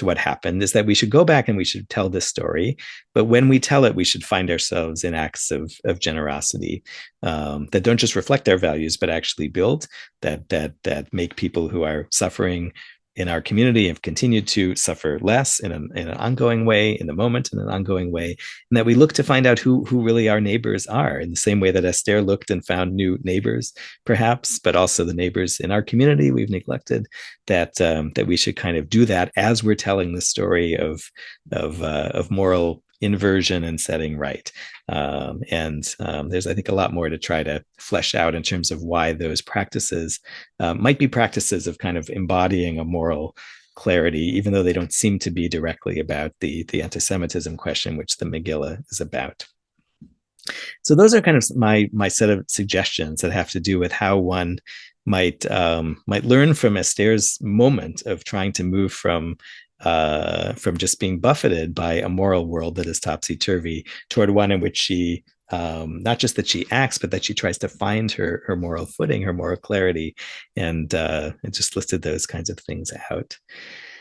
B: what happened is that we should go back and we should tell this story, but when we tell it, we should find ourselves in acts of generosity that don't just reflect our values, but actually build, that make people who are suffering in our community have continued to suffer less in an ongoing way, in the moment, in an ongoing way, and that we look to find out who really our neighbors are, in the same way that Esther looked and found new neighbors, perhaps, but also the neighbors in our community we've neglected, that we should kind of do that as we're telling the story of moral inversion and setting right. There's, I think, a lot more to try to flesh out in terms of why those practices might be practices of kind of embodying a moral clarity, even though they don't seem to be directly about the anti-Semitism question, which the Megillah is about. So those are kind of my set of suggestions that have to do with how one might learn from Esther's moment of trying to move from just being buffeted by a moral world that is topsy-turvy toward one in which she, not just that she acts, but that she tries to find her moral footing, her moral clarity, and it just listed those kinds of things out.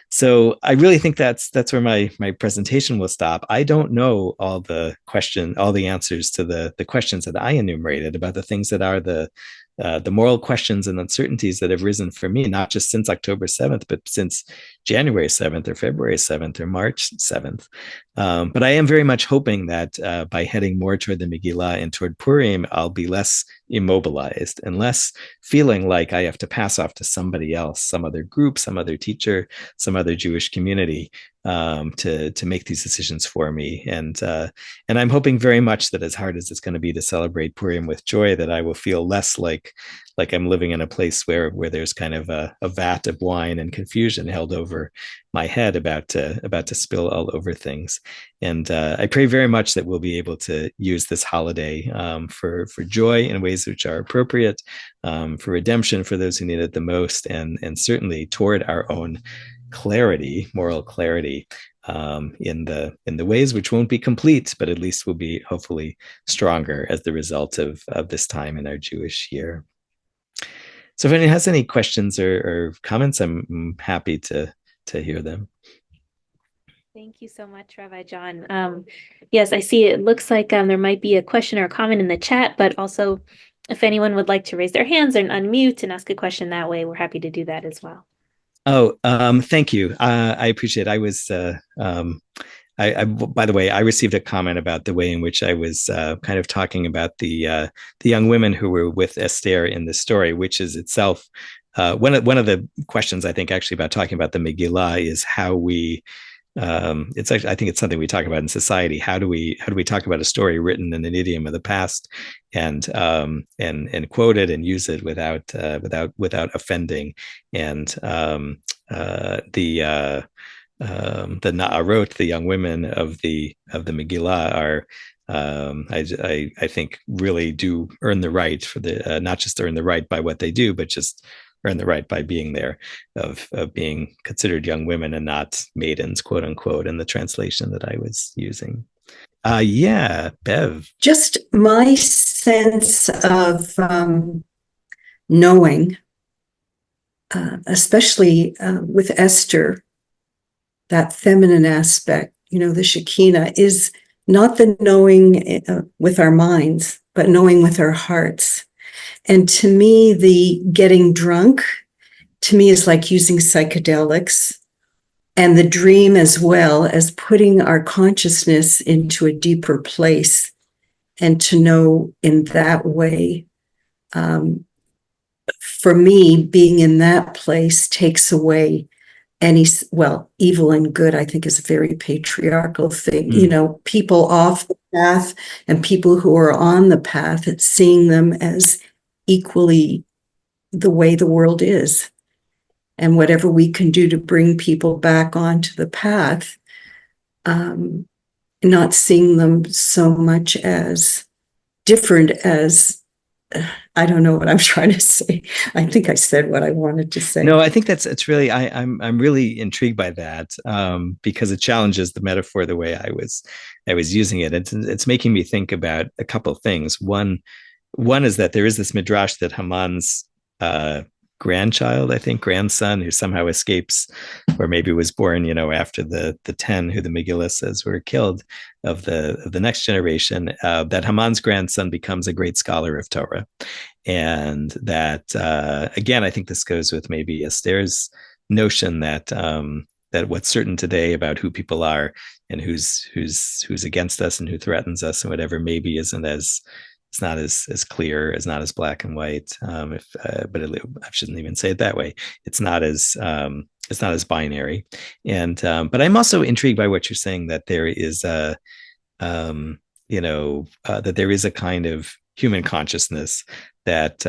B: So I really think that's where my presentation will stop. I don't know all the answers to the questions that I enumerated about the things that are the moral questions and uncertainties that have risen for me, not just since October 7th, but since January 7th or February 7th or March 7th. But I am very much hoping that by heading more toward the Megillah and toward Purim, I'll be less immobilized and less feeling like I have to pass off to somebody else, some other group, some other teacher, some other Jewish community, to make these decisions for me. And I'm hoping very much that, as hard as it's going to be to celebrate Purim with joy, that I will feel less like I'm living in a place where there's kind of a vat of wine and confusion held over my head about to spill all over things. And I pray very much that we'll be able to use this holiday for joy in ways which are appropriate, for redemption for those who need it the most, and certainly toward our own clarity, moral clarity, in the ways which won't be complete, but at least will be hopefully stronger as the result of this time in our Jewish year. So if anyone has any questions or comments, I'm happy to hear them.
C: Thank you so much, Rabbi Jon. Yes, I see it looks like there might be a question or a comment in the chat, but also if anyone would like to raise their hands and unmute and ask a question that way, we're happy to do that as well.
B: Oh, thank you. I appreciate it. I was, by the way, I received a comment about the way in which I was kind of talking about the young women who were with Esther in the story, which is itself one of the questions I think actually about talking about the Megillah is how we. It's actually, I think it's something we talk about in society. How do we talk about a story written in an idiom of the past and quote it and use it without offending? And the Na'arot, the young women of the Megillah, are I think really do earn the right for the not just earn the right by what they do, but just earn the right by being there, of being considered young women and not maidens, quote unquote, in the translation that I was using. Yeah, Bev.
D: Just my sense of knowing, especially with Esther, that feminine aspect, the Shekinah, is not the knowing with our minds, but knowing with our hearts. And to me, the getting drunk, to me, is like using psychedelics, and the dream as well as putting our consciousness into a deeper place, and to know in that way. For me, being in that place takes away evil and good, I think, is a very patriarchal thing. People off the path and people who are on the path, and seeing them as equally the way the world is. And whatever we can do to bring people back onto the path, not seeing them so much as different as, I don't know what I'm trying to say. I think I said what I wanted to say.
B: No, I think it's really, I'm really intrigued by that, because it challenges the metaphor the way I was using it. It's making me think about a couple of things. One is that there is this midrash that Haman's grandson, who somehow escapes, or maybe was born, after the 10 who the Megillah says were killed, of the next generation, that Haman's grandson becomes a great scholar of Torah. And that, again, I think this goes with maybe Esther's notion that what's certain today about who people are and who's against us and who threatens us and whatever, maybe it's not as clear, it's not as black and white. But I shouldn't even say it that way. It's not as binary. And but I'm also intrigued by what you're saying, that there is that there is a kind of human consciousness that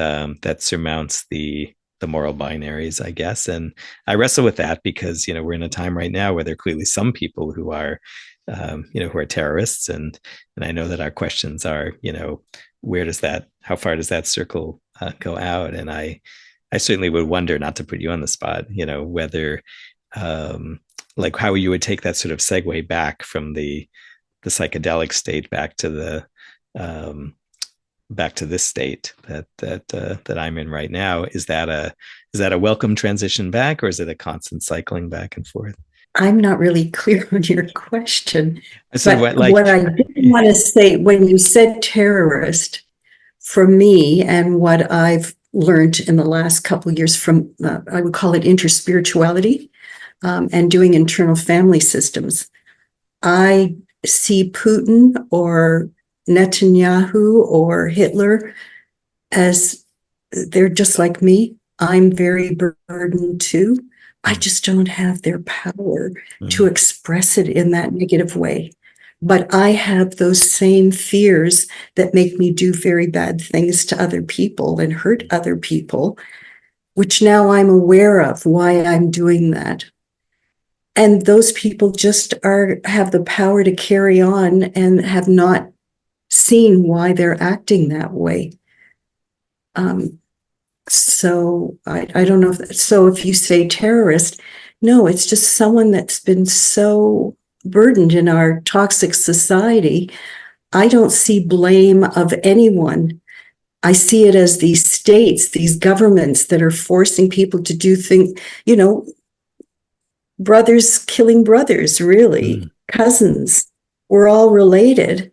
B: surmounts the moral binaries, I guess. And I wrestle with that because we're in a time right now where there are clearly some people who are who are terrorists, and I know that our questions are, how far does that circle go out? And I certainly would wonder, not to put you on the spot, whether how you would take that sort of segue back from the psychedelic state back to this state that I'm in right now. Is that a welcome transition back, or is it a constant cycling back and forth?
D: I'm not really clear on your question.
B: So
D: what I didn't want to say, when you said terrorist, for me, and what I've learned in the last couple of years from, I would call it interspirituality, and doing internal family systems, I see Putin or Netanyahu or Hitler as they're just like me. I'm very burdened too. I just don't have their power to express it in that negative way. But I have those same fears that make me do very bad things to other people and hurt other people, which now I'm aware of why I'm doing that. And those people just have the power to carry on and have not seen why they're acting that way. So I don't know if you say terrorist, no, it's just someone that's been so burdened in our toxic society. I don't see blame of anyone. I see it as these states, these governments that are forcing people to do things, brothers killing brothers, really, cousins. We're all related.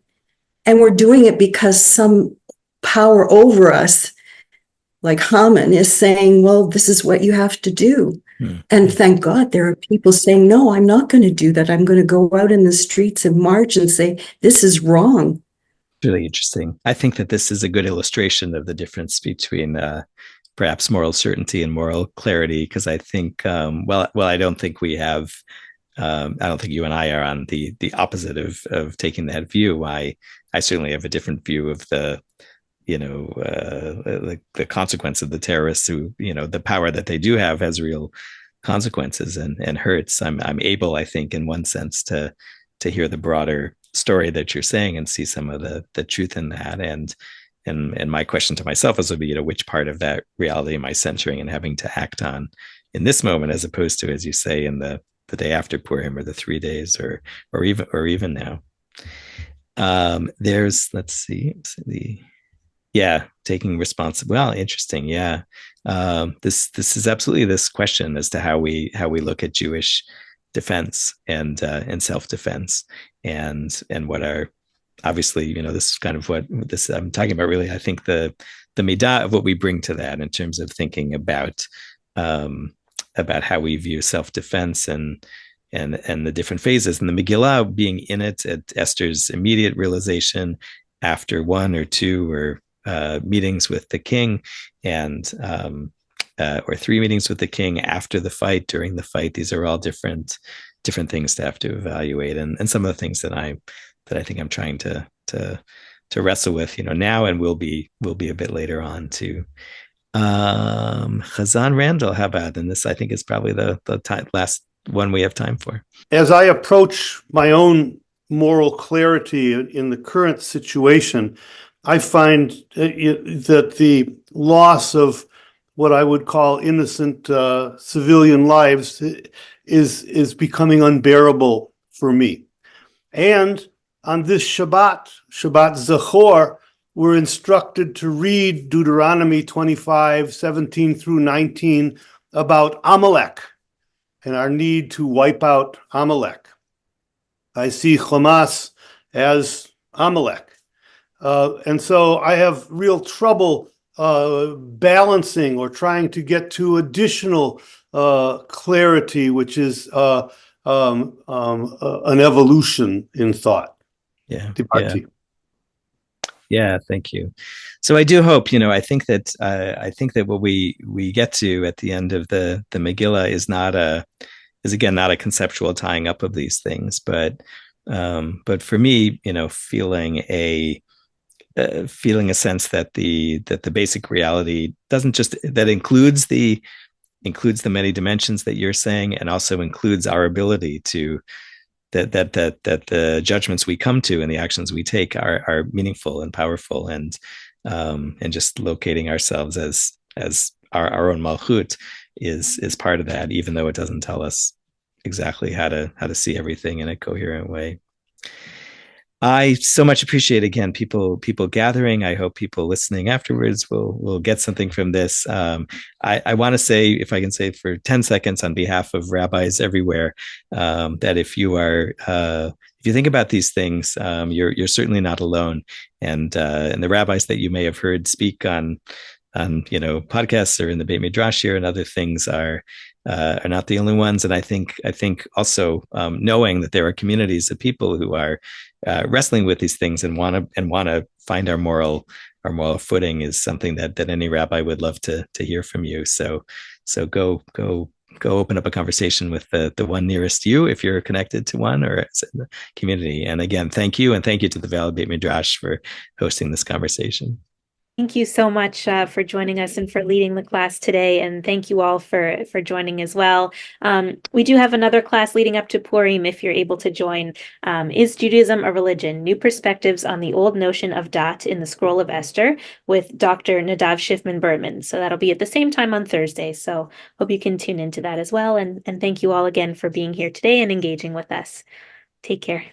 D: And we're doing it because some power over us, like Haman, is saying, well, this is what you have to do. And thank God there are people saying, no, I'm not going to do that. I'm going to go out in the streets and march and say, this is wrong.
B: Really interesting. I think that this is a good illustration of the difference between perhaps moral certainty and moral clarity, because I think, I don't think we have, I don't think you and I are on the opposite of taking that view. I certainly have a different view of the consequence of the terrorists who, the power that they do have has real consequences and hurts. I'm able, I think, in one sense, to hear the broader story that you're saying and see some of the truth in that. And my question to myself is, which part of that reality am I centering and having to act on in this moment, as opposed to, as you say, in the day after Purim, or the 3 days, or even now. Let's see taking responsibility. Well, interesting. Yeah. This is absolutely this question as to how we look at Jewish defense and self-defense and what are, obviously, this is kind of what this I'm talking about. Really, I think the midah of what we bring to that in terms of thinking about how we view self-defense and the different phases, and the Megillah being in it at Esther's immediate realization after one or two or meetings with the king, and or 3 meetings with the king after the fight, during the fight. These are all different things to have to evaluate, and some of the things that I think I'm trying to wrestle with, now, and will be a bit later on too. Chazan Randall, how about? And this, I think, is probably the last one we have time for.
E: As I approach my own moral clarity in the current situation, I find that the loss of what I would call innocent civilian lives is becoming unbearable for me. And on this Shabbat Zachor, we're instructed to read Deuteronomy 25:17 through 19 about Amalek and our need to wipe out Amalek. I see Hamas as Amalek. And so I have real trouble balancing or trying to get to additional clarity, which is an evolution in thought.
B: Yeah, thank you. So I do hope, I think that what we get to at the end of the Megillah is again not a conceptual tying up of these things, but for me, feeling a sense that the basic reality doesn't just, that includes the many dimensions that you're saying, and also includes our ability to that the judgments we come to and the actions we take are meaningful and powerful, and just locating ourselves as our own malchut is part of that, even though it doesn't tell us exactly how to see everything in a coherent way. I so much appreciate, again, people gathering. I hope people listening afterwards will get something from this. I want to say, if I can say for 10 seconds on behalf of rabbis everywhere, that if you think about these things, you're certainly not alone. And the rabbis that you may have heard speak on podcasts or in the Beit Midrash here and other things are not the only ones. And I think also knowing that there are communities of people who are wrestling with these things and want to find our moral footing is something that any rabbi would love to hear from you. So go open up a conversation with the one nearest you, if you're connected to one, or the community. And again, thank you to the Valley Beit Midrash for hosting this conversation.
C: Thank you so much for joining us and for leading the class today. And thank you all for joining as well. We do have another class leading up to Purim, if you're able to join. Is Judaism a Religion? New Perspectives on the Old Notion of Dat in the Scroll of Esther, with Dr. Nadav Schiffman-Berman. So that'll be at the same time on Thursday. So hope you can tune into that as well. And thank you all again for being here today and engaging with us. Take care.